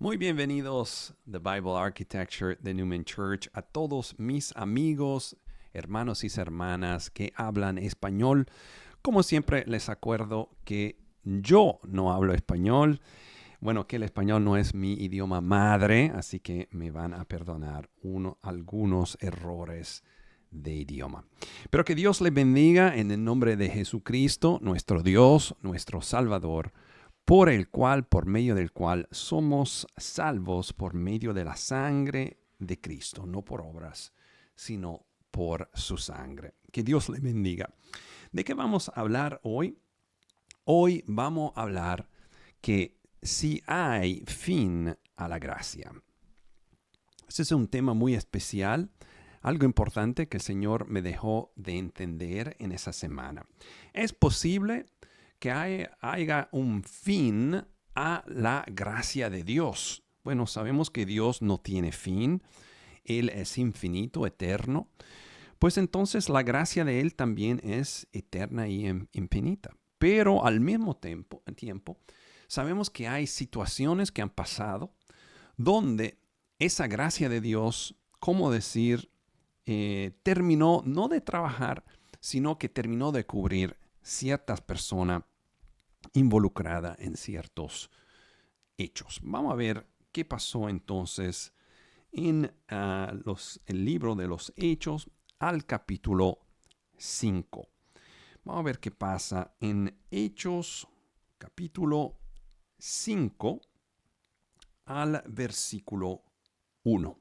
Muy bienvenidos The Bible Architecture de Newman Church a todos mis amigos, hermanos y hermanas que hablan español. Como siempre les acuerdo que yo no hablo español. Bueno, que el español no es mi idioma madre, así que me van a perdonar algunos errores de idioma. Pero que Dios les bendiga en el nombre de Jesucristo, nuestro Dios, nuestro Salvador, por medio del cual somos salvos por medio de la sangre de Cristo, no por obras, sino por su sangre. Que Dios le bendiga. ¿De qué vamos a hablar hoy? Hoy vamos a hablar que si hay fin a la gracia. Este es un tema muy especial, algo importante que el Señor me dejó de entender en esa semana. Es posible que haya un fin a la gracia de Dios. Bueno, sabemos que Dios no tiene fin, Él es infinito, eterno, pues entonces la gracia de Él también es eterna y infinita. Pero al mismo tiempo, sabemos que hay situaciones que han pasado donde esa gracia de Dios, ¿cómo decir? Terminó no de trabajar, sino que terminó de cubrir ciertas personas involucrada en ciertos hechos. Vamos a ver qué pasó entonces en el libro de los Hechos al capítulo 5. Vamos a ver qué pasa en Hechos capítulo 5 al versículo 1.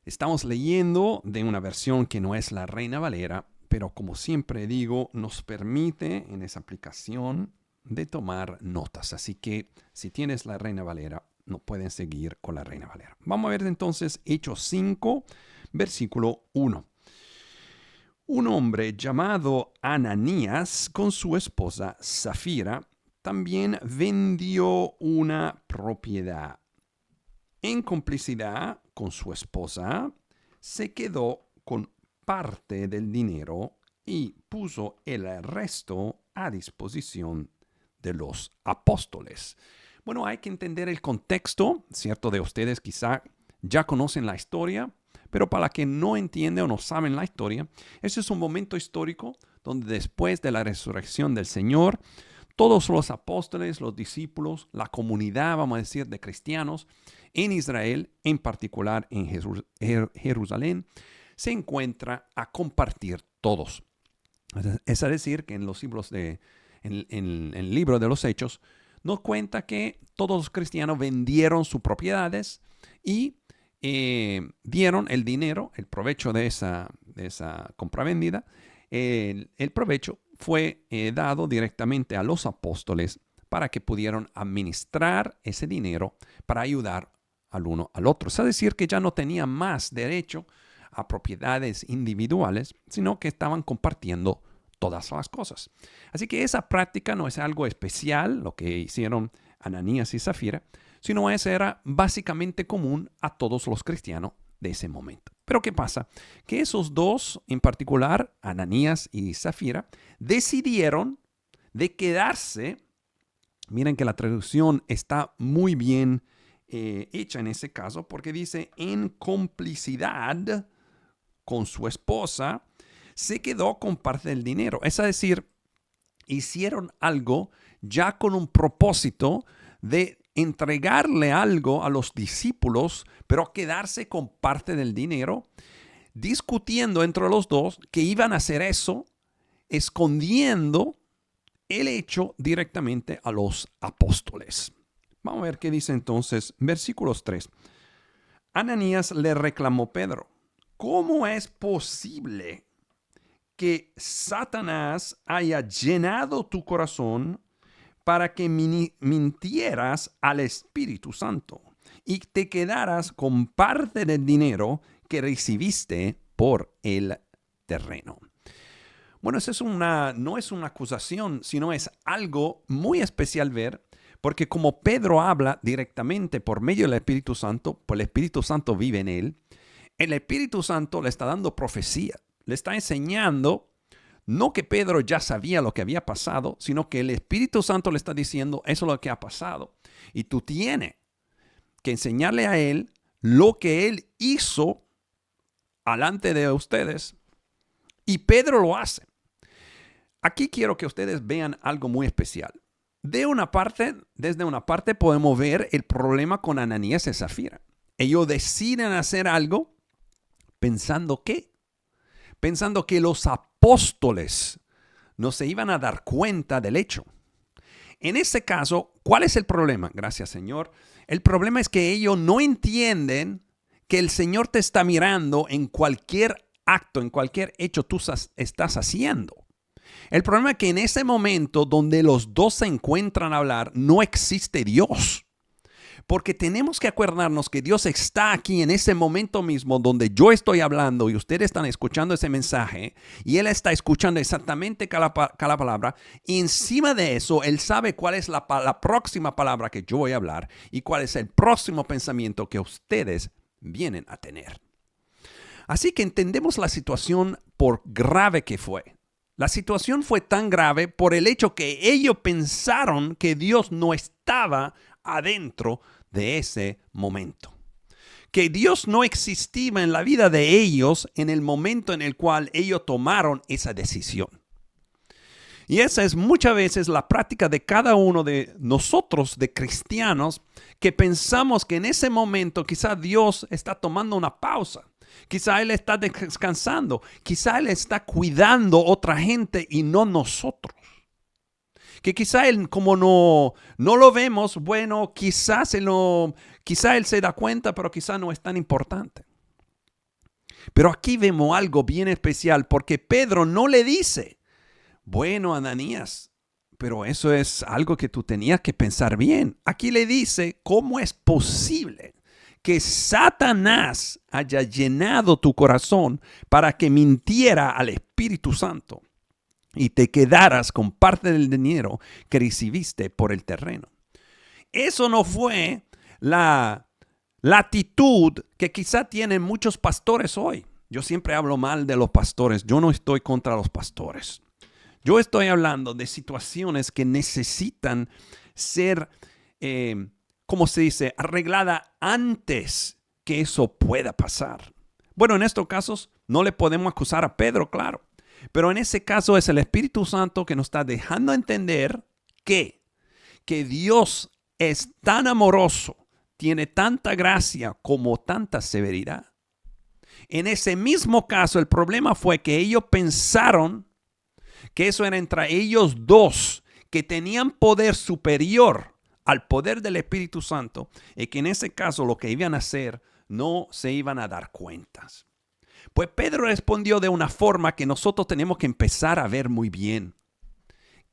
Estamos leyendo de una versión que no es la Reina Valera, pero como siempre digo, nos permite en esa aplicación de tomar notas. Así que si tienes la Reina Valera, no pueden seguir con la Reina Valera. Vamos a ver entonces Hechos 5, versículo 1. Un hombre llamado Ananías con su esposa Zafira también vendió una propiedad. En complicidad con su esposa, se quedó con parte del dinero y puso el resto a disposición de los apóstoles. Bueno, hay que entender el contexto, cierto, de ustedes quizá ya conocen la historia, pero para que no entienden o no saben la historia, ese es un momento histórico donde después de la resurrección del Señor, todos los apóstoles, los discípulos, la comunidad, vamos a decir, de cristianos en Israel, en particular en Jerusalén, se encuentra a compartir todos. Es decir, que en los libros en el libro de los Hechos, nos cuenta que todos los cristianos vendieron sus propiedades y dieron el dinero, el provecho de esa compravendida, el provecho fue dado directamente a los apóstoles para que pudieran administrar ese dinero para ayudar al uno al otro. Es decir, que ya no tenían más derecho a propiedades individuales, sino que estaban compartiendo todas las cosas. Así que esa práctica no es algo especial, lo que hicieron Ananías y Zafira, sino era básicamente común a todos los cristianos de ese momento. Pero ¿qué pasa? Que esos dos, en particular, Ananías y Zafira, decidieron de quedarse. Miren que la traducción está muy bien hecha en ese caso, porque dice en complicidad con su esposa, se quedó con parte del dinero. Es decir, hicieron algo ya con un propósito de entregarle algo a los discípulos, pero quedarse con parte del dinero, discutiendo entre los dos que iban a hacer eso, escondiendo el hecho directamente a los apóstoles. Vamos a ver qué dice entonces, versículos 3. Ananías le reclamó Pedro: ¿cómo es posible que Satanás haya llenado tu corazón para que mintieras al Espíritu Santo y te quedaras con parte del dinero que recibiste por el terreno? Bueno, no es una acusación, sino es algo muy especial ver, porque como Pedro habla directamente por medio del Espíritu Santo, pues el Espíritu Santo vive en él, el Espíritu Santo le está dando profecía, le está enseñando No que Pedro ya sabía lo que había pasado, sino que el Espíritu Santo le está diciendo, eso es lo que ha pasado. Y tú tienes que enseñarle a él lo que él hizo delante de ustedes. Y Pedro lo hace. Aquí quiero que ustedes vean algo muy especial. Desde una parte podemos ver el problema con Ananías y Zafira. Ellos deciden hacer algo pensando que los apóstoles no se iban a dar cuenta del hecho. En ese caso, ¿cuál es el problema? Gracias, Señor. El problema es que ellos no entienden que el Señor te está mirando en cualquier acto, en cualquier hecho tú estás haciendo. El problema es que en ese momento donde los dos se encuentran a hablar, no existe Dios. Porque tenemos que acordarnos que Dios está aquí en ese momento mismo donde yo estoy hablando y ustedes están escuchando ese mensaje y Él está escuchando exactamente cada palabra. Y encima de eso, Él sabe cuál es la próxima palabra que yo voy a hablar y cuál es el próximo pensamiento que ustedes vienen a tener. Así que entendemos la situación por grave que fue. La situación fue tan grave por el hecho que ellos pensaron que Dios no estaba adentro de ese momento. Que Dios no existía en la vida de ellos en el momento en el cual ellos tomaron esa decisión. Y esa es muchas veces la práctica de cada uno de nosotros, de cristianos, que pensamos que en ese momento quizá Dios está tomando una pausa. Quizá Él está descansando. Quizá Él está cuidando a otra gente y no nosotros. Que quizá Él, como no lo vemos, bueno, quizá Él se da cuenta, pero quizá no es tan importante. Pero aquí vemos algo bien especial, porque Pedro no le dice, bueno, Ananías, pero eso es algo que tú tenías que pensar bien. Aquí le dice, ¿cómo es posible que Satanás haya llenado tu corazón para que mintiera al Espíritu Santo y te quedaras con parte del dinero que recibiste por el terreno? Eso no fue la actitud que quizá tienen muchos pastores hoy. Yo siempre hablo mal de los pastores. Yo no estoy contra los pastores. Yo estoy hablando de situaciones que necesitan ser, ¿cómo se dice?, arreglada antes que eso pueda pasar. Bueno, en estos casos no le podemos acusar a Pedro, claro. Pero en ese caso es el Espíritu Santo que nos está dejando entender que Dios es tan amoroso, tiene tanta gracia como tanta severidad. En ese mismo caso, el problema fue que ellos pensaron que eso era entre ellos dos, que tenían poder superior al poder del Espíritu Santo, y que en ese caso lo que iban a hacer no se iban a dar cuentas. Pues Pedro respondió de una forma que nosotros tenemos que empezar a ver muy bien.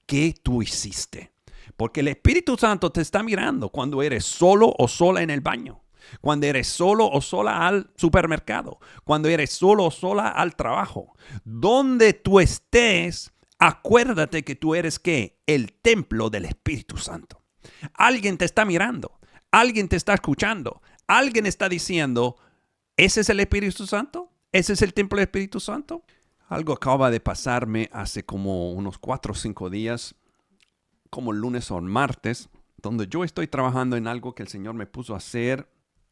¿Qué tú hiciste? Porque el Espíritu Santo te está mirando cuando eres solo o sola en el baño, cuando eres solo o sola al supermercado, cuando eres solo o sola al trabajo. Donde tú estés, acuérdate que tú eres ¿qué? El templo del Espíritu Santo. Alguien te está mirando, alguien te está escuchando, alguien está diciendo, ¿ese es el Espíritu Santo? ¿Ese es el templo del Espíritu Santo? Algo acaba de pasarme hace como unos 4 o 5 días, como el lunes o el martes, donde yo estoy trabajando en algo que el Señor me puso a hacer,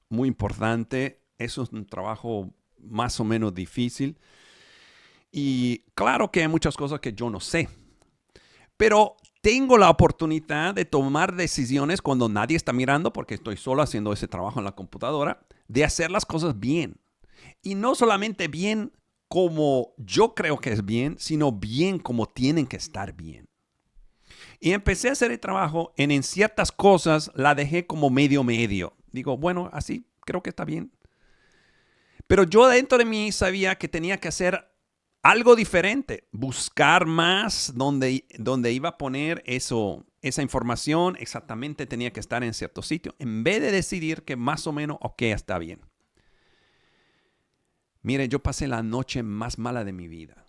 muy importante. Eso es un trabajo más o menos difícil. Y claro que hay muchas cosas que yo no sé, pero tengo la oportunidad de tomar decisiones cuando nadie está mirando, porque estoy solo haciendo ese trabajo en la computadora, de hacer las cosas bien. Y no solamente bien como yo creo que es bien, sino bien como tienen que estar bien. Y empecé a hacer el trabajo en ciertas cosas la dejé como medio. Digo, bueno, así creo que está bien. Pero yo dentro de mí sabía que tenía que hacer algo diferente, buscar más donde iba a poner esa información, exactamente tenía que estar en cierto sitio, en vez de decidir que más o menos, ok, está bien. Mire, yo pasé la noche más mala de mi vida.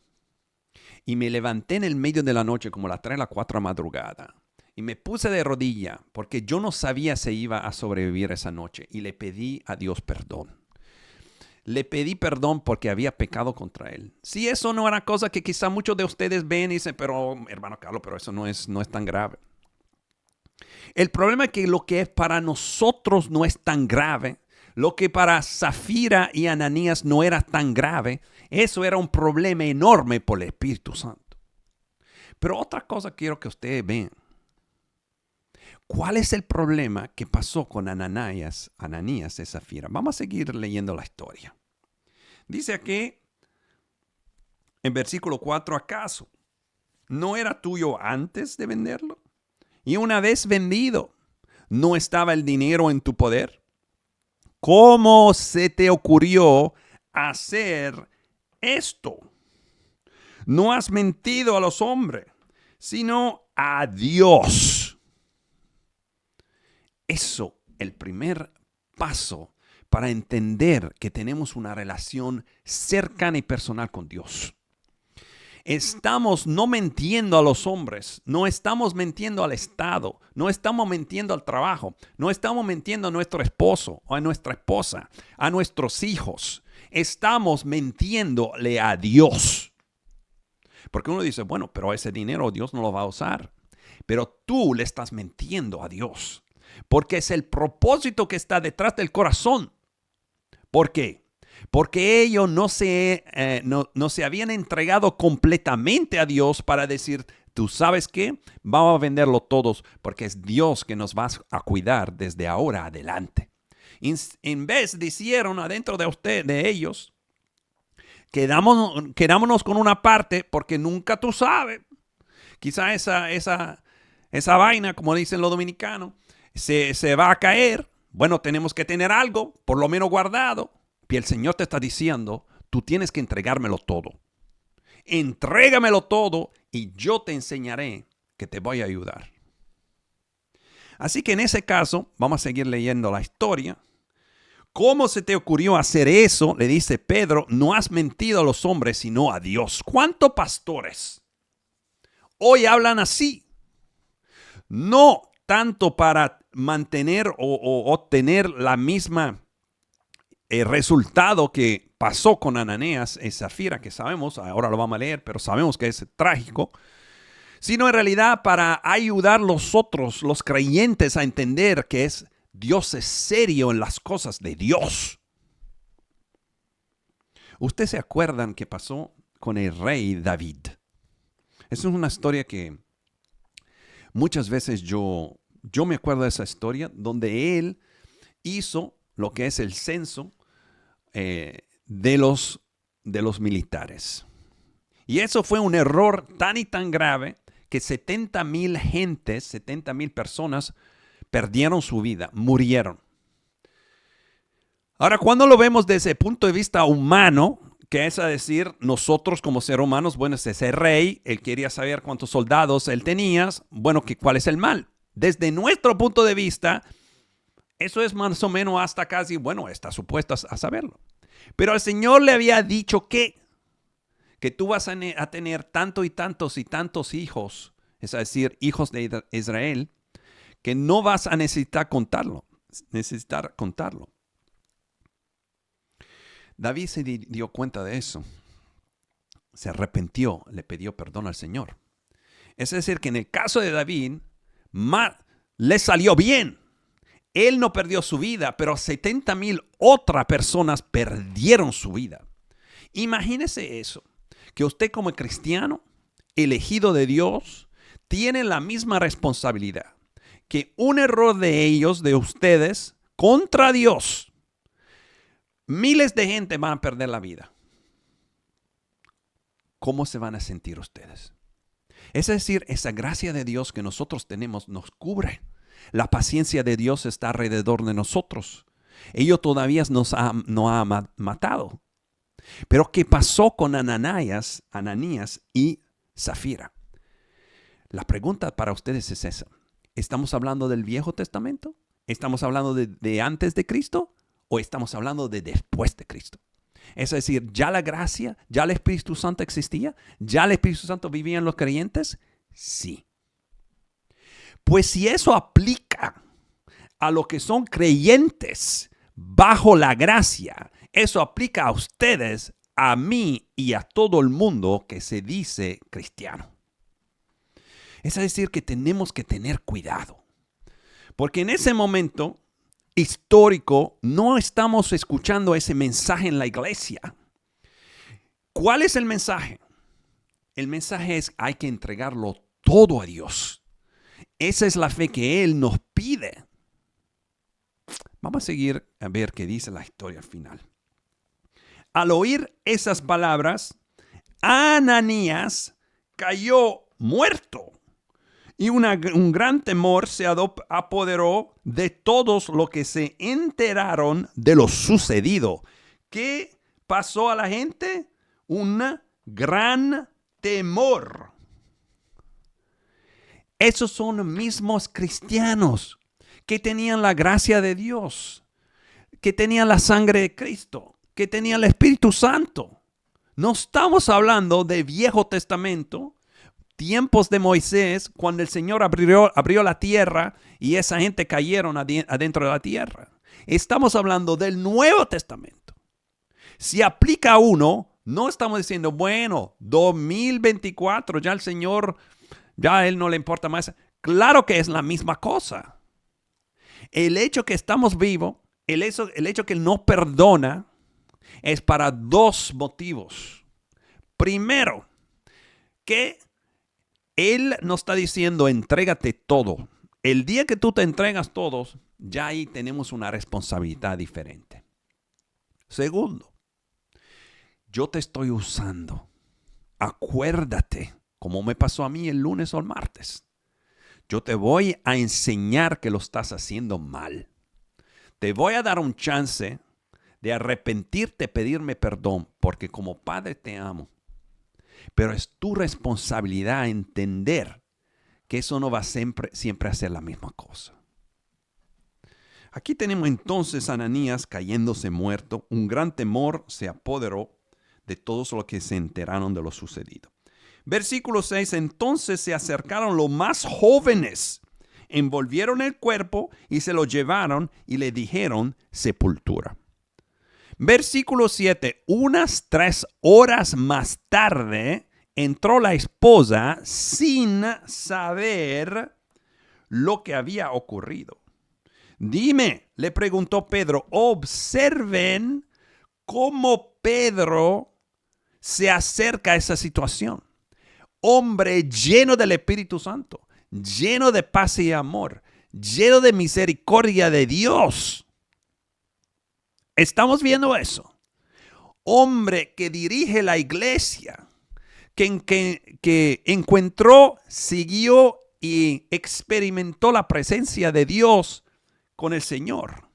Y me levanté en el medio de la noche, como las 3 a las 4 de la madrugada. Y me puse de rodilla, porque yo no sabía si iba a sobrevivir esa noche. Y le pedí a Dios perdón. le pedí perdón porque había pecado contra él. Si eso no era cosa que quizá muchos de ustedes ven y dicen, pero hermano Carlos, pero eso no es tan grave. El problema es que lo que para nosotros no es tan grave, lo que para Zafira y Ananías no era tan grave, eso era un problema enorme por el Espíritu Santo. Pero otra cosa quiero que ustedes vean. ¿Cuál es el problema que pasó con Ananías y Zafira? Vamos a seguir leyendo la historia. Dice aquí, en versículo 4, ¿acaso no era tuyo antes de venderlo? Y una vez vendido, ¿no estaba el dinero en tu poder? ¿Cómo se te ocurrió hacer esto? No has mentido a los hombres, sino a Dios. Eso, el primer paso para entender que tenemos una relación cercana y personal con Dios. Estamos no mintiendo a los hombres, no estamos mintiendo al Estado, no estamos mintiendo al trabajo, no estamos mintiendo a nuestro esposo o a nuestra esposa, a nuestros hijos. Estamos mintiéndole a Dios. Porque uno dice, bueno, pero ese dinero Dios no lo va a usar. Pero tú le estás mintiendo a Dios. Porque es el propósito que está detrás del corazón. ¿Por qué? Porque ellos no se habían entregado completamente a Dios para decir, ¿tú sabes qué? Vamos a venderlo todos porque es Dios que nos va a cuidar desde ahora adelante. En vez dijeron adentro de ellos, quedámonos con una parte porque nunca tú sabes. Quizá esa vaina, como dicen los dominicanos, se va a caer. Bueno, tenemos que tener algo, por lo menos guardado. Y el Señor te está diciendo, tú tienes que entregármelo todo. Entrégamelo todo y yo te enseñaré que te voy a ayudar. Así que en ese caso, vamos a seguir leyendo la historia. ¿Cómo se te ocurrió hacer eso? Le dice Pedro, no has mentido a los hombres, sino a Dios. ¿Cuántos pastores hoy hablan así? No tanto para mantener o obtener la misma resultado que pasó con Ananías y Zafira, que sabemos, ahora lo vamos a leer, pero sabemos que es trágico, sino en realidad para ayudar a los otros, los creyentes, a entender que Dios es serio en las cosas de Dios. ¿Ustedes se acuerdan qué pasó con el rey David? Esa es una historia que muchas veces yo me acuerdo de esa historia, donde él hizo lo que es el censo de los militares. Y eso fue un error tan y tan grave que 70,000 gentes, 70,000 personas perdieron su vida, murieron. Ahora, cuando lo vemos desde el punto de vista humano, que es a decir, nosotros como seres humanos, bueno, ese rey, él quería saber cuántos soldados él tenía, bueno, ¿cuál es el mal? Desde nuestro punto de vista, eso es más o menos hasta casi, bueno, está supuesto a saberlo. Pero el Señor le había dicho que tú vas a tener tanto y tantos y tantos hijos, es decir, hijos de Israel, que no vas a necesitar contarlo. David se dio cuenta de eso. Se arrepintió, le pidió perdón al Señor. Es decir, que en el caso de David, le salió bien. Él no perdió su vida, pero 70,000 otras personas perdieron su vida. Imagínese eso, que usted como cristiano, elegido de Dios, tiene la misma responsabilidad. Que un error de ellos, de ustedes, contra Dios, miles de gente van a perder la vida. ¿Cómo se van a sentir ustedes? Es decir, esa gracia de Dios que nosotros tenemos nos cubre. La paciencia de Dios está alrededor de nosotros. Ellos todavía no ha matado. Pero ¿qué pasó con Ananías y Zafira? La pregunta para ustedes es esa. ¿Estamos hablando del Viejo Testamento? ¿Estamos hablando de antes de Cristo? ¿O estamos hablando de después de Cristo? Es decir, ¿ya la gracia, ya el Espíritu Santo existía? ¿Ya el Espíritu Santo vivía en los creyentes? Sí. Pues si eso aplica a lo que son creyentes bajo la gracia Eso aplica a ustedes, a mí y a todo el mundo que se dice cristiano. Es decir, que tenemos que tener cuidado. Porque en ese momento histórico no estamos escuchando ese mensaje en la iglesia. ¿Cuál es el mensaje? El mensaje es hay que entregarlo todo a Dios. Esa es la fe que Él nos pide. Vamos a seguir a ver qué dice la historia al final. Al oír esas palabras, Ananías cayó muerto y un gran temor se apoderó de todos los que se enteraron de lo sucedido. ¿Qué pasó a la gente? Un gran temor. Esos son los mismos cristianos que tenían la gracia de Dios, que tenían la sangre de Cristo, que tenían el Espíritu Santo. No estamos hablando de Viejo Testamento, tiempos de Moisés, cuando el Señor abrió la tierra y esa gente cayeron adentro de la tierra. Estamos hablando del Nuevo Testamento. Si aplica a uno, no estamos diciendo, bueno, 2024, ya el Señor, ya a Él no le importa más. Claro que es la misma cosa. El hecho que estamos vivos, el hecho que Él nos perdona, es para dos motivos. Primero, que Él nos está diciendo, entrégate todo. El día que tú te entregas todos, ya ahí tenemos una responsabilidad diferente. Segundo, yo te estoy usando. Acuérdate, como me pasó a mí el lunes o el martes. Yo te voy a enseñar que lo estás haciendo mal. Te voy a dar un chance de arrepentirte, pedirme perdón, porque como padre te amo. Pero es tu responsabilidad entender que eso no va siempre a ser la misma cosa. Aquí tenemos entonces a Ananías cayéndose muerto. Un gran temor se apoderó de todos los que se enteraron de lo sucedido. Versículo 6, entonces se acercaron los más jóvenes, envolvieron el cuerpo y se lo llevaron y le dijeron sepultura. Versículo 7, unas 3 horas más tarde entró la esposa sin saber lo que había ocurrido. Dime, le preguntó Pedro, observen cómo Pedro se acerca a esa situación. Hombre lleno del Espíritu Santo, lleno de paz y amor, lleno de misericordia de Dios. Estamos viendo eso. Hombre que dirige la iglesia, que encontró, siguió y experimentó la presencia de Dios con el Señor.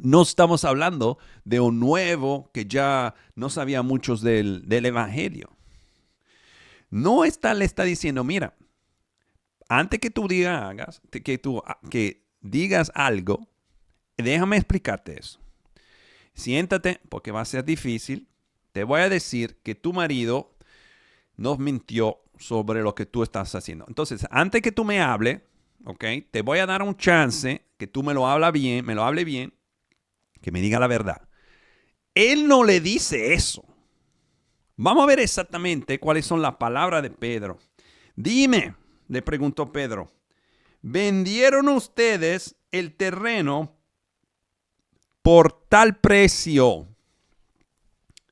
No estamos hablando de un nuevo que ya no sabía muchos del Evangelio. No le está diciendo, mira, antes que tú digas algo, déjame explicarte eso. Siéntate, porque va a ser difícil. Te voy a decir que tu marido nos mintió sobre lo que tú estás haciendo. Entonces, antes que tú me hables, ¿okay? Te voy a dar un chance que tú me lo hable bien, que me diga la verdad. Él no le dice eso. Vamos a ver exactamente cuáles son las palabras de Pedro. Dime, le preguntó Pedro, ¿vendieron ustedes el terreno por tal precio?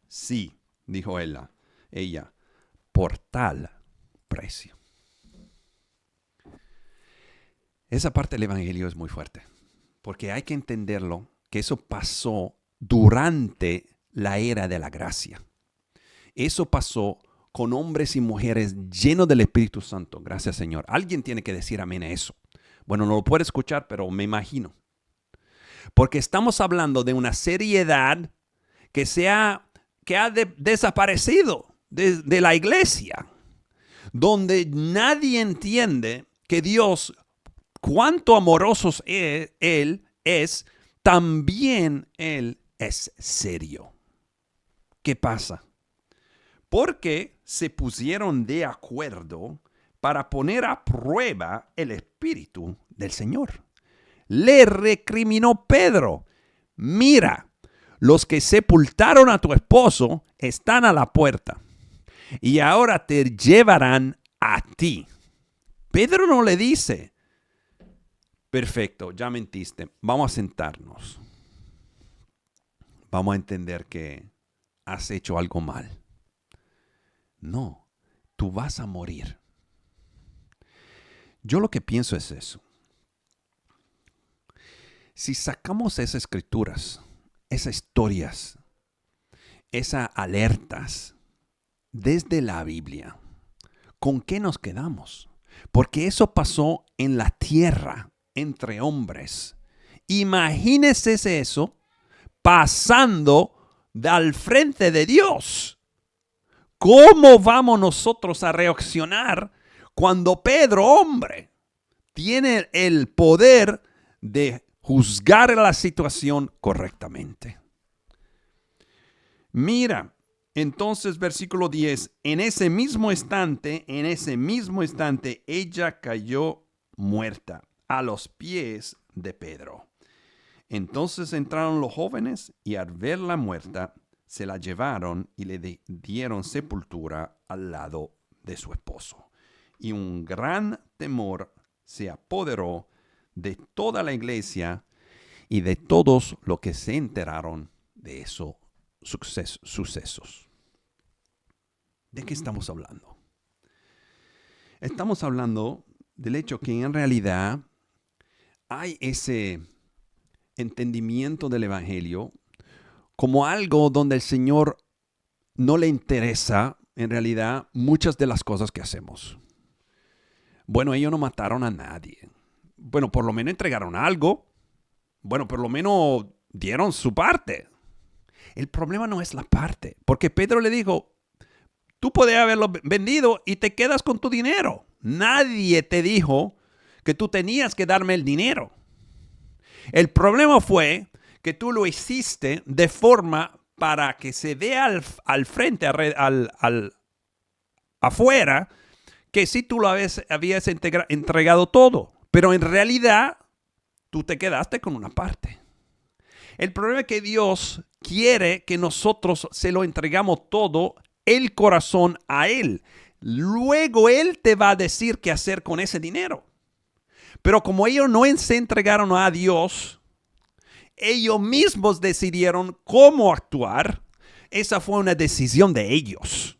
Sí, dijo ella, por tal precio. Esa parte del Evangelio es muy fuerte, porque hay que entenderlo, que eso pasó durante la era de la gracia. Eso pasó con hombres y mujeres llenos del Espíritu Santo. Gracias, Señor. Alguien tiene que decir amén a eso. Bueno, no lo puedo escuchar, pero me imagino. Porque estamos hablando de una seriedad que ha desaparecido de la iglesia, donde nadie entiende que Dios, cuánto amoroso Él es, también Él es serio. ¿Qué pasa? Porque se pusieron de acuerdo para poner a prueba el Espíritu del Señor. Le recriminó Pedro, mira, los que sepultaron a tu esposo están a la puerta y ahora te llevarán a ti. Pedro no le dice, perfecto, ya mentiste, vamos a sentarnos. Vamos a entender que has hecho algo mal. No, tú vas a morir. Yo lo que pienso es eso. Si sacamos esas escrituras, esas historias, esas alertas desde la Biblia, ¿con qué nos quedamos? Porque eso pasó en la tierra, entre hombres. Imagínese eso pasando al frente de Dios. ¿Cómo vamos nosotros a reaccionar cuando Pedro, hombre, tiene el poder de juzgar la situación correctamente? Mira, entonces versículo 10, en ese mismo instante, ella cayó muerta a los pies de Pedro. Entonces entraron los jóvenes y al verla muerta, se la llevaron y le dieron sepultura al lado de su esposo. Y un gran temor se apoderó de toda la iglesia y de todos los que se enteraron de esos sucesos. ¿De qué estamos hablando? Estamos hablando del hecho que en realidad hay ese entendimiento del Evangelio como algo donde el Señor no le interesa en realidad muchas de las cosas que hacemos. Bueno, ellos no mataron a nadie. Bueno, por lo menos entregaron algo. Bueno, por lo menos dieron su parte. El problema no es la parte, porque Pedro le dijo, tú puedes haberlo vendido y te quedas con tu dinero. Nadie te dijo que tú tenías que darme el dinero. El problema fue que tú lo hiciste de forma para que se vea al frente, afuera, que sí tú lo habías entregado todo. Pero en realidad, tú te quedaste con una parte. El problema es que Dios quiere que nosotros se lo entregamos todo, el corazón, a Él. Luego Él te va a decir qué hacer con ese dinero. Pero como ellos no se entregaron a Dios, ellos mismos decidieron cómo actuar. Esa fue una decisión de ellos.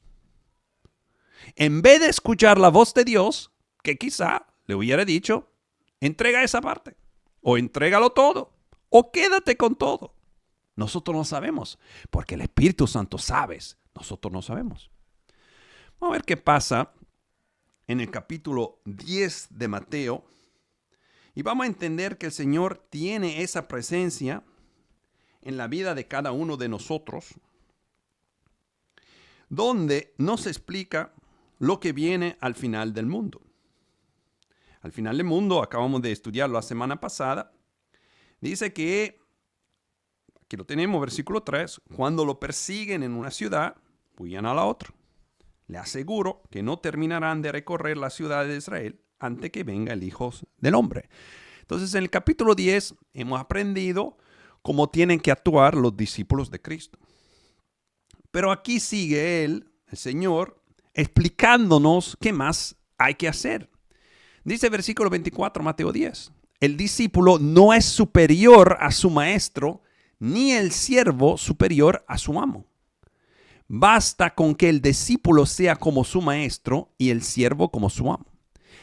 En vez de escuchar la voz de Dios, que quizá le hubiera dicho, entrega esa parte, o entrégalo todo, o quédate con todo. Nosotros no sabemos, porque el Espíritu Santo sabe. Nosotros no sabemos. Vamos a ver qué pasa en el capítulo 10 de Mateo. Y vamos a entender que el Señor tiene esa presencia en la vida de cada uno de nosotros, donde nos explica lo que viene al final del mundo. Al final del mundo, acabamos de estudiarlo la semana pasada, dice que, aquí lo tenemos, versículo 3, cuando lo persiguen en una ciudad, huyan a la otra. Le aseguro que no terminarán de recorrer la ciudad de Israel antes que venga el Hijo del Hombre. Entonces, en el capítulo 10 hemos aprendido cómo tienen que actuar los discípulos de Cristo. Pero aquí sigue el Señor, explicándonos qué más hay que hacer. Dice versículo 24, Mateo 10. El discípulo no es superior a su maestro, ni el siervo superior a su amo. Basta con que el discípulo sea como su maestro y el siervo como su amo.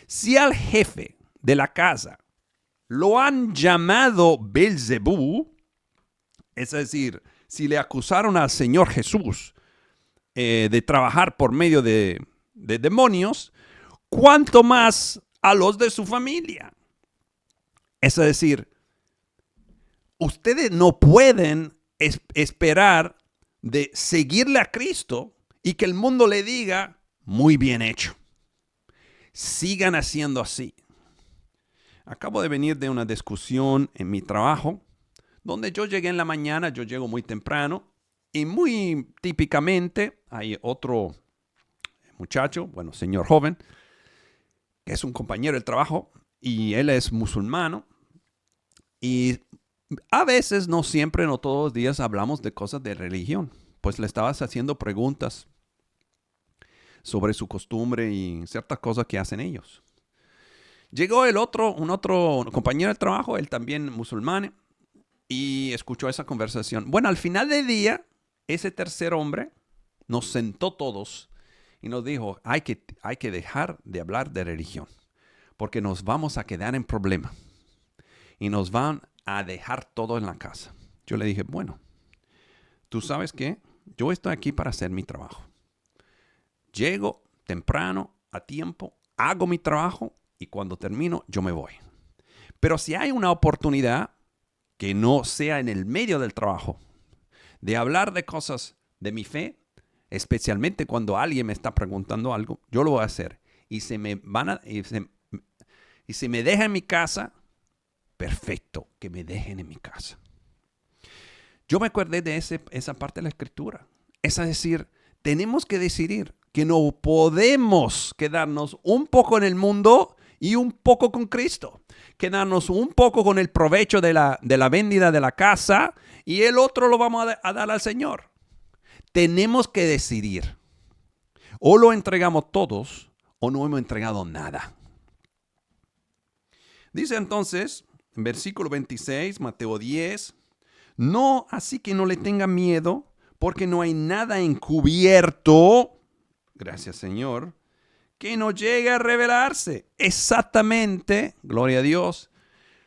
Si al jefe de la casa lo han llamado Belzebú, es decir, si le acusaron al Señor Jesús de trabajar por medio de demonios, ¿cuánto más a los de su familia? Es decir, ustedes no pueden esperar de seguirle a Cristo y que el mundo le diga, muy bien hecho. Sigan haciendo así. Acabo de venir de una discusión en mi trabajo, donde yo llegué en la mañana, yo llego muy temprano, y muy típicamente hay otro muchacho, bueno, señor joven, que es un compañero del trabajo, y él es musulmano, y A veces, no siempre, no todos los días hablamos de cosas de religión. Pues le estabas haciendo preguntas sobre su costumbre y ciertas cosas que hacen ellos. Llegó un otro compañero de trabajo, él también musulmán, y escuchó esa conversación. Bueno, al final del día, ese tercer hombre nos sentó todos y nos dijo, hay que dejar de hablar de religión, porque nos vamos a quedar en problema y nos van a dejar todo en la casa. Yo le dije, bueno, ¿tú sabes qué? Yo estoy aquí para hacer mi trabajo. Llego temprano, a tiempo, hago mi trabajo y cuando termino yo me voy. Pero si hay una oportunidad que no sea en el medio del trabajo, de hablar de cosas de mi fe, especialmente cuando alguien me está preguntando algo, yo lo voy a hacer. Y si me dejan en mi casa, perfecto, que me dejen en mi casa. Yo me acordé de esa parte de la escritura. Es decir, tenemos que decidir que no podemos quedarnos un poco en el mundo y un poco con Cristo. Quedarnos un poco con el provecho de la vendida de la casa y el otro lo vamos a dar al Señor. Tenemos que decidir. O lo entregamos todos o no hemos entregado nada. Dice entonces, en versículo 26, Mateo 10, no, así que no le tengan miedo, porque no hay nada encubierto, gracias Señor, que no llegue a revelarse. Exactamente, gloria a Dios,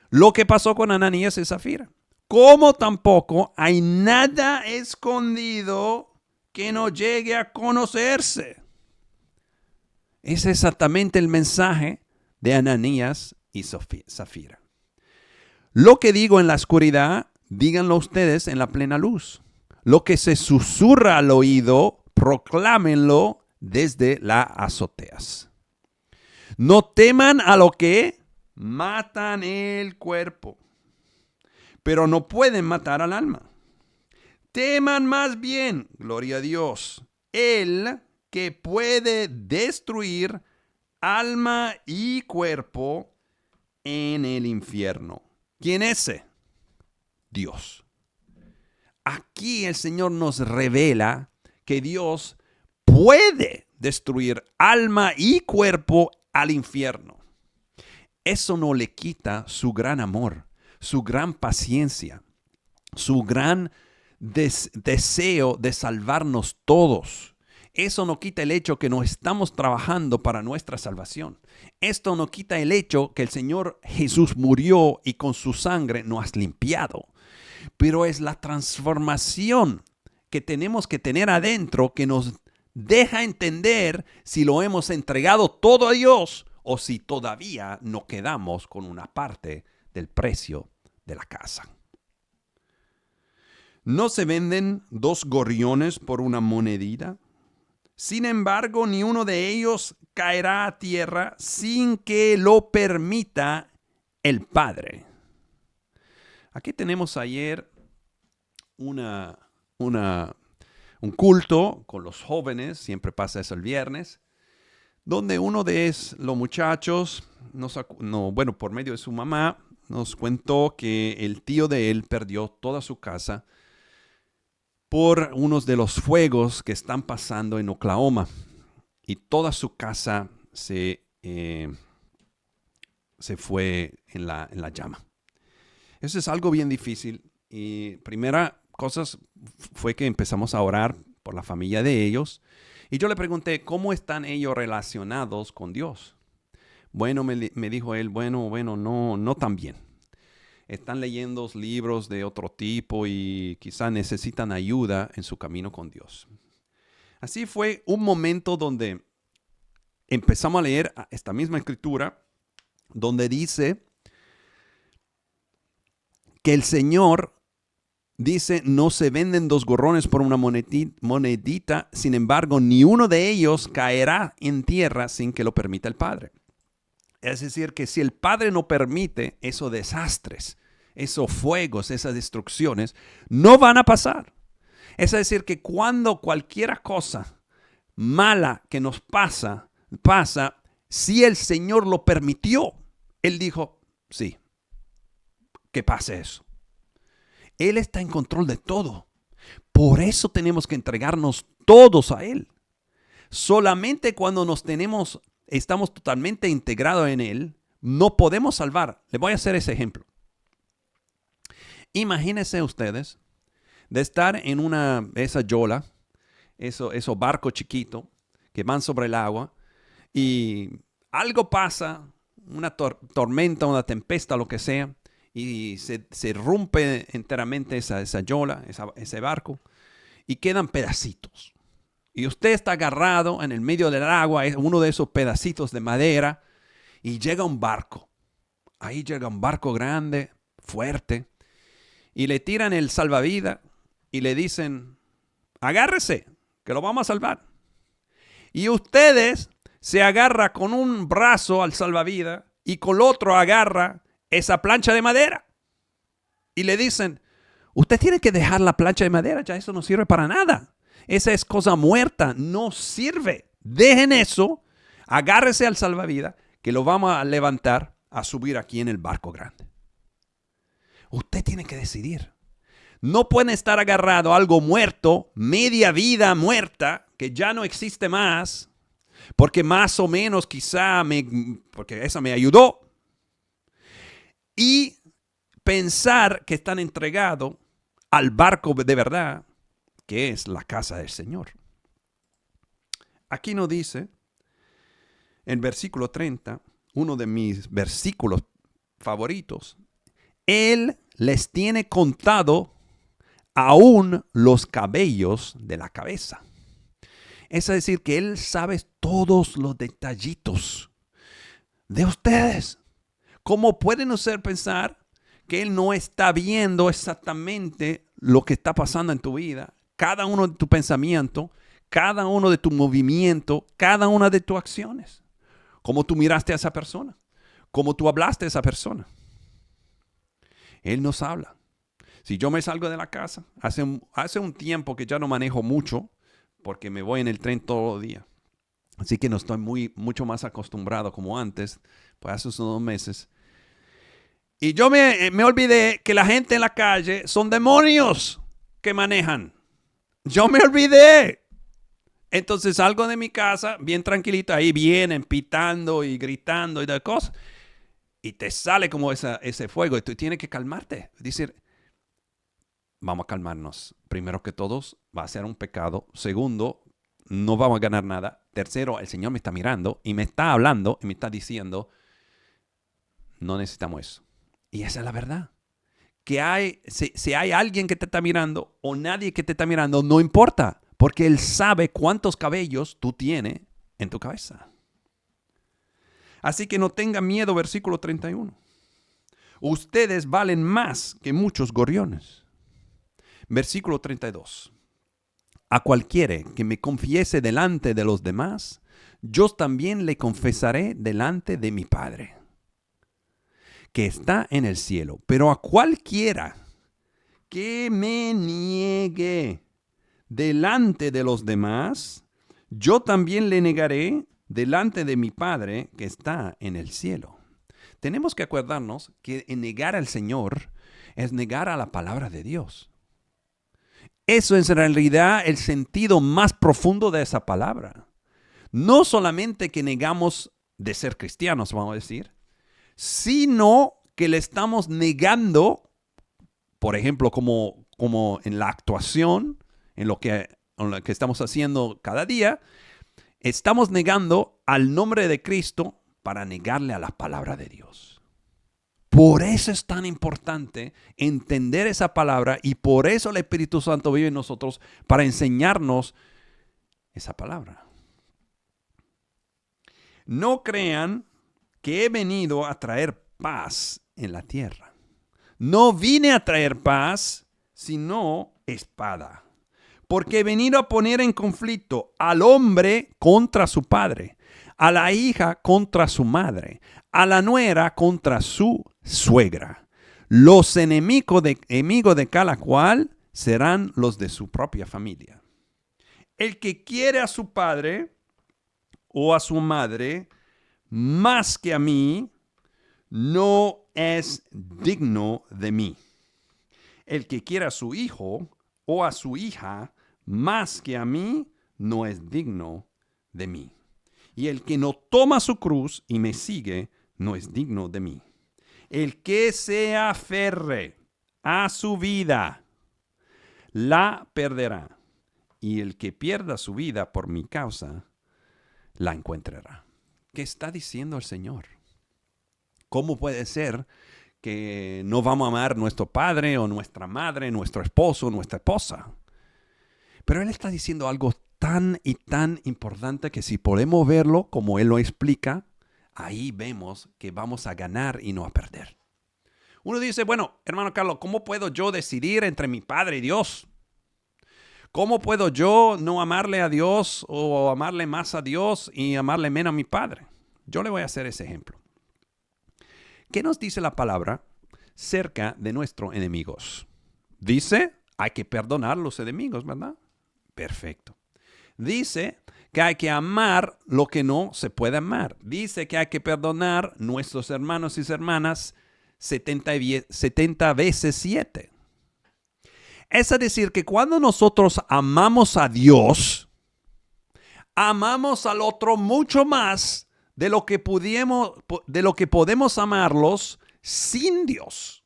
lo que pasó con Ananías y Zafira. Como tampoco hay nada escondido que no llegue a conocerse. Es exactamente el mensaje de Ananías y Zafira. Lo que digo en la oscuridad, díganlo ustedes en la plena luz. Lo que se susurra al oído, proclámenlo desde las azoteas. No teman a lo que matan el cuerpo, pero no pueden matar al alma. Teman más bien, gloria a Dios, el que puede destruir alma y cuerpo en el infierno. ¿Quién es ese? Dios. Aquí el Señor nos revela que Dios puede destruir alma y cuerpo al infierno. Eso no le quita su gran amor, su gran paciencia, su gran deseo de salvarnos todos. Eso no quita el hecho que no estamos trabajando para nuestra salvación. Esto no quita el hecho que el Señor Jesús murió y con su sangre nos ha limpiado. Pero es la transformación que tenemos que tener adentro que nos deja entender si lo hemos entregado todo a Dios o si todavía no quedamos con una parte del precio de la casa. ¿No se venden 2 gorriones por una monedita? Sin embargo, ni uno de ellos caerá a tierra sin que lo permita el Padre. Aquí tenemos ayer un culto con los jóvenes, siempre pasa eso el viernes, donde uno de los muchachos, por medio de su mamá, nos contó que el tío de él perdió toda su casa por unos de los fuegos que están pasando en Oklahoma. Y toda su casa se fue en la llama. Eso es algo bien difícil. Y primera cosa fue que empezamos a orar por la familia de ellos. Y yo le pregunté, ¿cómo están ellos relacionados con Dios? Bueno, me dijo él, no tan bien. Están leyendo libros de otro tipo y quizás necesitan ayuda en su camino con Dios. Así fue un momento donde empezamos a leer esta misma escritura, donde dice que el Señor dice, no se venden 2 gorrones por una monedita, sin embargo, ni uno de ellos caerá en tierra sin que lo permita el Padre. Es decir, que si el Padre no permite esos desastres, esos fuegos, esas destrucciones, no van a pasar. Es decir, que cuando cualquier cosa mala que nos pasa, si el Señor lo permitió, Él dijo, sí, que pase eso. Él está en control de todo. Por eso tenemos que entregarnos todos a Él. Solamente cuando estamos totalmente integrados en Él, no podemos salvar. Les voy a hacer ese ejemplo. Imagínense ustedes de estar en esa yola, esos barcos chiquitos que van sobre el agua y algo pasa, una tormenta, una tempesta, lo que sea, y se rompe enteramente esa yola, ese barco, y quedan pedacitos. Y usted está agarrado en el medio del agua, es uno de esos pedacitos de madera, y llega un barco. Ahí llega un barco grande, fuerte, y le tiran el salvavidas y le dicen, agárrese, que lo vamos a salvar. Y ustedes se agarra con un brazo al salvavidas y con el otro agarra esa plancha de madera. Y le dicen, usted tiene que dejar la plancha de madera, ya eso no sirve para nada. Esa es cosa muerta, no sirve. Dejen eso, agárrese al salvavidas, que lo vamos a levantar, a subir aquí en el barco grande. Usted tiene que decidir. No pueden estar agarrado a algo muerto, media vida muerta, que ya no existe más, porque más o menos porque esa me ayudó. Y pensar que están entregados al barco de verdad, que es la casa del Señor. Aquí nos dice, en versículo 30, uno de mis versículos favoritos, Él les tiene contado aún los cabellos de la cabeza. Es decir, que Él sabe todos los detallitos de ustedes. ¿Cómo pueden ustedes pensar que Él no está viendo exactamente lo que está pasando en tu vida? Cada uno de tus pensamientos, cada uno de tus movimientos, cada una de tus acciones. Cómo tú miraste a esa persona, cómo tú hablaste a esa persona. Él nos habla. Si yo me salgo de la casa, hace un tiempo que ya no manejo mucho, porque me voy en el tren todos los días. Así que no estoy mucho más acostumbrado como antes, pues hace unos 2 meses. Y yo me olvidé que la gente en la calle son demonios que manejan. Yo me olvidé. Entonces salgo de mi casa bien tranquilito, ahí vienen pitando y gritando y de cosas. Y te sale como ese fuego y tú tienes que calmarte. Decir, vamos a calmarnos. Primero que todos, va a ser un pecado. Segundo, no vamos a ganar nada. Tercero, el Señor me está mirando y me está hablando y me está diciendo, no necesitamos eso. Y esa es la verdad. Que si hay alguien que te está mirando o nadie que te está mirando, no importa. Porque Él sabe cuántos cabellos tú tienes en tu cabeza. Así que no tengan miedo, versículo 31. Ustedes valen más que muchos gorriones. Versículo 32. A cualquiera que me confiese delante de los demás, yo también le confesaré delante de mi Padre, que está en el cielo. Pero a cualquiera que me niegue delante de los demás, yo también le negaré delante de mi Padre que está en el cielo. Tenemos que acordarnos que negar al Señor es negar a la palabra de Dios. Eso es en realidad el sentido más profundo de esa palabra. No solamente que negamos de ser cristianos, vamos a decir, sino que le estamos negando, por ejemplo, como en la actuación, en lo que estamos haciendo cada día, estamos negando al nombre de Cristo para negarle a la palabra de Dios. Por eso es tan importante entender esa palabra y por eso el Espíritu Santo vive en nosotros para enseñarnos esa palabra. No crean que he venido a traer paz en la tierra. No vine a traer paz, sino espada. Porque he venido a poner en conflicto al hombre contra su padre, a la hija contra su madre, a la nuera contra su suegra. Los enemigos de cada cual serán los de su propia familia. El que quiere a su padre o a su madre más que a mí, no es digno de mí. El que quiera a su hijo o a su hija más que a mí, no es digno de mí. Y el que no toma su cruz y me sigue, no es digno de mí. El que se aferre a su vida, la perderá. Y el que pierda su vida por mi causa, la encontrará. ¿Qué está diciendo el Señor? ¿Cómo puede ser que no vamos a amar a nuestro padre o nuestra madre, nuestro esposo, nuestra esposa? Pero Él está diciendo algo tan y tan importante que si podemos verlo como Él lo explica, ahí vemos que vamos a ganar y no a perder. Uno dice, bueno, hermano Carlos, ¿cómo puedo yo decidir entre mi padre y Dios? ¿Cómo puedo yo no amarle a Dios o amarle más a Dios y amarle menos a mi padre? Yo le voy a hacer ese ejemplo. ¿Qué nos dice la palabra cerca de nuestros enemigos? Dice, hay que perdonar a los enemigos, ¿verdad? Perfecto. Dice que hay que amar lo que no se puede amar. Dice que hay que perdonar a nuestros hermanos y hermanas 70 veces 7. Es decir, que cuando nosotros amamos a Dios, amamos al otro mucho más de lo que podemos amarlos sin Dios.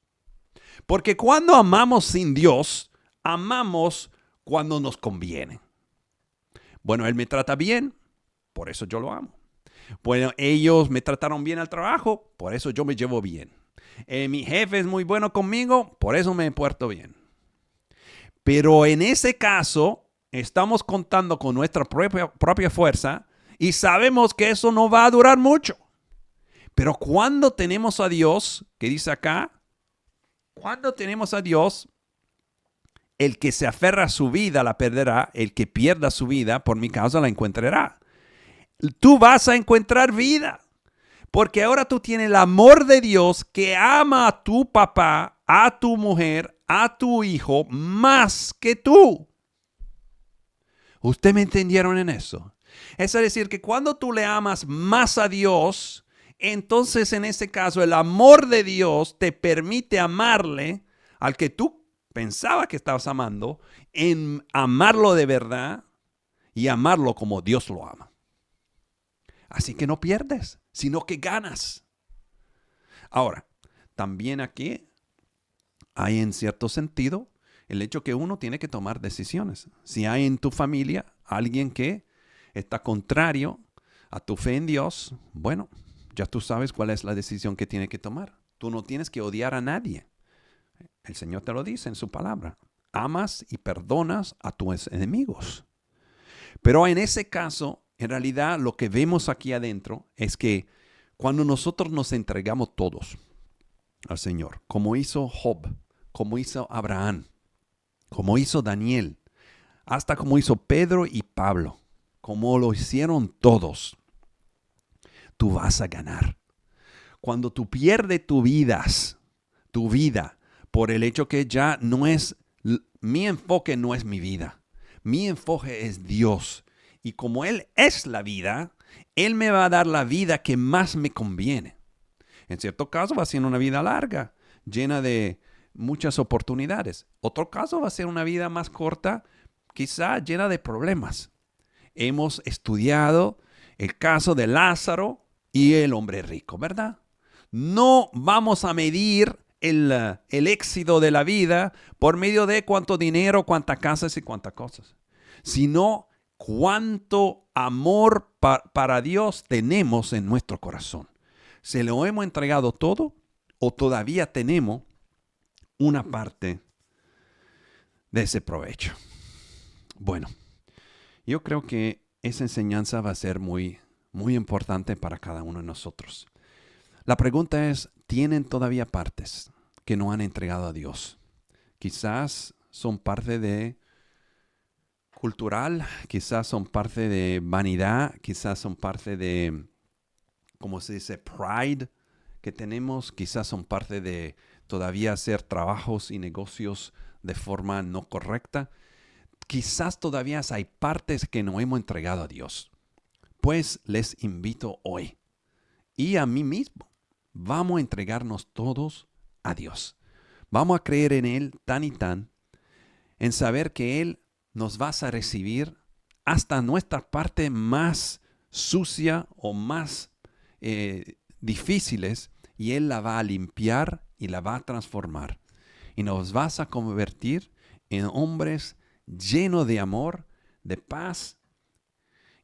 Porque cuando amamos sin Dios, amamos cuando nos conviene. Bueno, Él me trata bien, por eso yo lo amo. Bueno, ellos me trataron bien al trabajo, por eso yo me llevo bien. Mi jefe es muy bueno conmigo, por eso me porto bien. Pero en ese caso, estamos contando con nuestra propia fuerza y sabemos que eso no va a durar mucho. Pero cuando tenemos a Dios, ¿qué dice acá? Cuando tenemos a Dios, el que se aferra a su vida la perderá, el que pierda su vida por mi causa la encontrará. Tú vas a encontrar vida, porque ahora tú tienes el amor de Dios que ama a tu papá, a tu mujer, a tu hijo más que tú. ¿Ustedes me entendieron en eso? Es decir, que cuando tú le amas más a Dios, entonces en ese caso el amor de Dios te permite amarle al que tú pensaba que estabas amando, en amarlo de verdad y amarlo como Dios lo ama. Así que no pierdes, sino que ganas. Ahora, también aquí hay en cierto sentido el hecho que uno tiene que tomar decisiones. Si hay en tu familia alguien que está contrario a tu fe en Dios, bueno, ya tú sabes cuál es la decisión que tiene que tomar. Tú no tienes que odiar a nadie. El Señor te lo dice en su palabra. Amas y perdonas a tus enemigos. Pero en ese caso, en realidad lo que vemos aquí adentro es que cuando nosotros nos entregamos todos al Señor, como hizo Job, como hizo Abraham, como hizo Daniel, hasta como hizo Pedro y Pablo, como lo hicieron todos, tú vas a ganar. Cuando tú pierdes tu vida, por el hecho que ya no es, mi enfoque no es mi vida, mi enfoque es Dios. Y como Él es la vida, Él me va a dar la vida que más me conviene. En cierto caso va a ser una vida larga, llena de muchas oportunidades. Otro caso va a ser una vida más corta, quizá llena de problemas. Hemos estudiado el caso de Lázaro y el hombre rico, ¿verdad? No vamos a medir el éxito de la vida por medio de cuánto dinero, cuántas casas y cuántas cosas, sino cuánto amor para Dios tenemos en nuestro corazón. ¿Se lo hemos entregado todo o todavía tenemos una parte de ese provecho? Bueno, yo creo que esa enseñanza va a ser muy, muy importante para cada uno de nosotros. La pregunta es, ¿tienen todavía partes que no han entregado a Dios? Quizás son parte de cultural, quizás son parte de vanidad, quizás son parte de, ¿cómo se dice? Pride que tenemos, quizás son parte de todavía hacer trabajos y negocios de forma no correcta. Quizás todavía hay partes que no hemos entregado a Dios. Pues les invito hoy y a mí mismo, vamos a entregarnos todos a Dios. Vamos a creer en Él tan y tan, en saber que Él nos va a recibir hasta nuestra parte más sucia o más difíciles, y Él la va a limpiar y la va a transformar. Y nos vas a convertir en hombres llenos de amor, de paz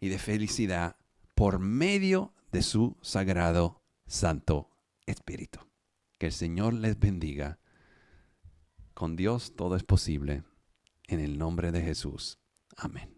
y de felicidad por medio de su sagrado Santo Espíritu. Que el Señor les bendiga. Con Dios todo es posible. En el nombre de Jesús. Amén.